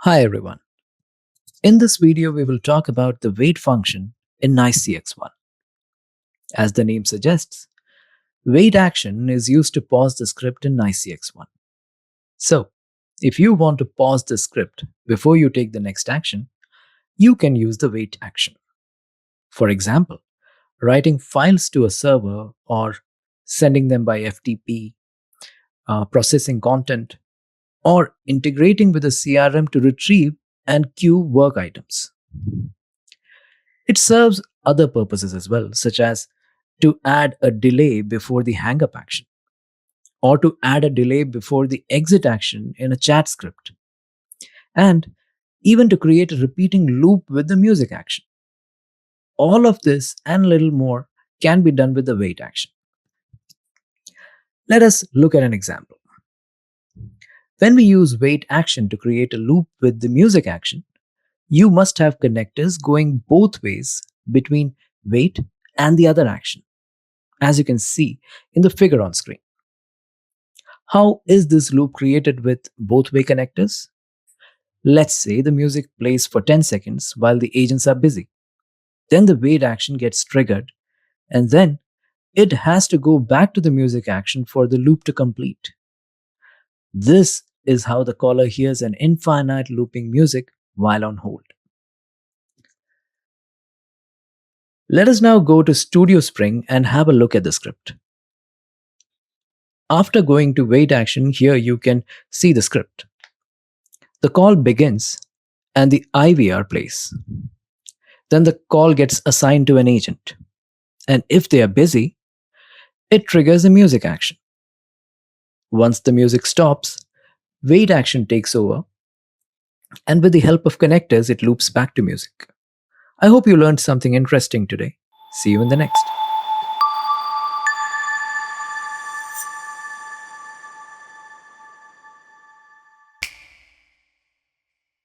Hi everyone. In this video, we will talk about the wait function in NICE CXone. As the name suggests, wait action is used to pause the script in NICE CXone. So, if you want to pause the script before you take the next action, you can use the wait action. For example, writing files to a server or sending them by FTP, processing content, or integrating with a CRM to retrieve and queue work items. It serves other purposes as well, such as to add a delay before the hangup action, or to add a delay before the exit action in a chat script, and even to create a repeating loop with the music action. All of this and little more can be done with the wait action. Let us look at an example. When we use wait action to create a loop with the music action, you must have connectors going both ways between wait and the other action, as you can see in the figure on screen. How is this loop created with both way connectors? Let's say the music plays for 10 seconds while the agents are busy. Then the wait action gets triggered, and then it has to go back to the music action for the loop to complete. This is how the caller hears an infinite looping music while on hold. Let us now go to Studio Spring and have a look at the script. After going to wait action, here you can see the script. The call begins and the IVR plays. Then the call gets assigned to an agent. And if they are busy, it triggers a music action. Once the music stops, wait action takes over. And with the help of connectors, it loops back to music. I hope you learned something interesting today. See you in the next.